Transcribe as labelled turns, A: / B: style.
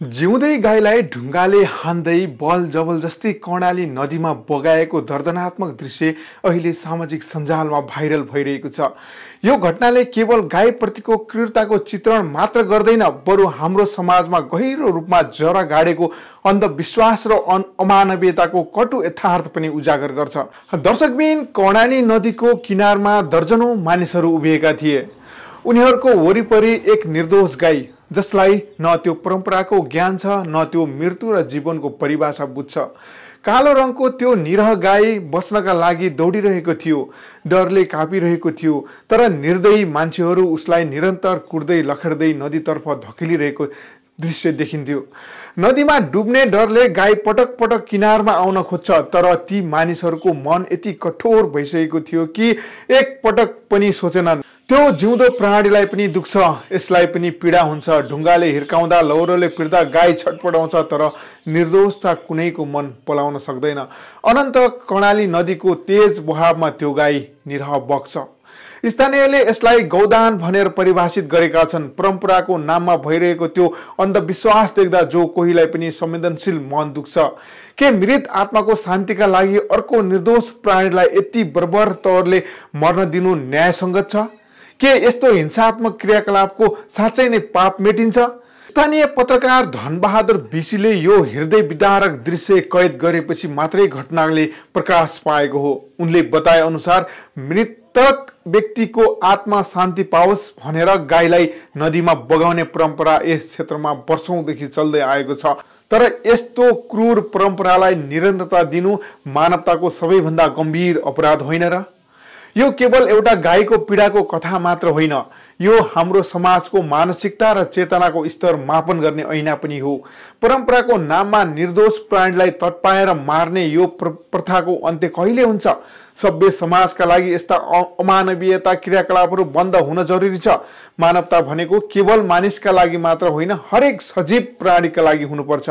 A: जिउँदै गाईलाई ढुङ्गाले हान्दै बल जबरजस्ती कर्णाली नदीमा बगाएको दर्दनात्मक दृश्य अहिले सामाजिक सञ्जालमा भाइरल भइरहेको छ। यो घटनाले केवल गाईप्रतिको क्रूरताको चित्रण मात्र गर्दैन, बरु हाम्रो समाजमा गहिरो रूपमा जरा गाडेको अन्धविश्वास र अमानवीयताको कटु यथार्थ पनि उजागर गर्छ। दर्शकबिन, कर्णाली नदीको किनारमा दर्जनौं मानिसहरू उभिएका थिए। उनीहरूको वरिपरि एक निर्दोष गाई, जसलाई न त्यो परम्पराको ज्ञान छ, न त्यो मृत्यु र जीवनको परिभाषा बुझ्छ। कालो रङको त्यो निरह गाई बच्नका लागि दौडिरहेको थियो, डरले काँपिरहेको थियो, तर निर्दयी मान्छेहरू उसलाई निरन्तर कुर्दै लखेड्दै नदीतर्फ धकेलिरहेको दृश्य देखिन्थ्यो। नदीमा डुब्ने डरले गाई पटक पटक किनारमा आउन खोज्छ, तर ती मानिसहरूको मन यति कठोर भइसकेको थियो कि एक पटक पनि सोचेनन् त्यो जिउँदो प्राणीलाई पनि दुख्छ, यसलाई पनि पीडा हुन्छ। ढुङ्गाले हिर्काउँदा, लौरोले पिट्दा गाई छटपटाउँछ, तर निर्दोषता कुनैको मन पलाउन सक्दैन। अनन्त कर्णाली नदीको तेज बहावमा त्यो गाई निरह बग्छ। स्थानीयले यसलाई गौदान भनेर परिभाषित गरेका छन्। परम्पराको नाममा भइरहेको त्यो अन्धविश्वास देख्दा जो कोहीलाई पनि संवेदनशील मन दुख्छ। के मृत आत्माको शान्तिका लागि अर्को निर्दोष प्राणीलाई यति बर्बर तौरले मर्न दिनु न्यायसङ्गत छ? के यस्तो हिंसात्मक क्रियाकलापको साँच्चै नै पाप मेटिन्छ? स्थानीय पत्रकार धनबहादुर बिसीले यो हृदय विदारक दृश्य कैद गरेपछि मात्रै घटनाले प्रकाश पाएको हो। उनले बताए अनुसार मृतक व्यक्तिको आत्मा शान्ति पाओस् भनेर गाईलाई नदीमा बगाउने परम्परा यस क्षेत्रमा वर्षौंदेखि चल्दै आएको छ। तर यस्तो क्रूर परम्परालाई निरन्तरता दिनु मानवताको सबैभन्दा गम्भीर अपराध होइन र? यो केवल एउटा गाईको पीडाको कथा मात्र होइन, यो हाम्रो समाजको मानसिकता र चेतनाको स्तर मापन गर्ने ऐना पनि हो। परम्पराको नाममा निर्दोष प्राणीलाई तत्पाएर मार्ने यो प्रथाको अन्त्य कहिले हुन्छ? सभ्य समाजका लागि यस्ता अमानवीयता क्रियाकलापहरू बन्द हुन जरुरी छ। मानवता भनेको केवल मानिसका लागि मात्र होइन, हरेक सजीव प्राणीका लागि हुनुपर्छ।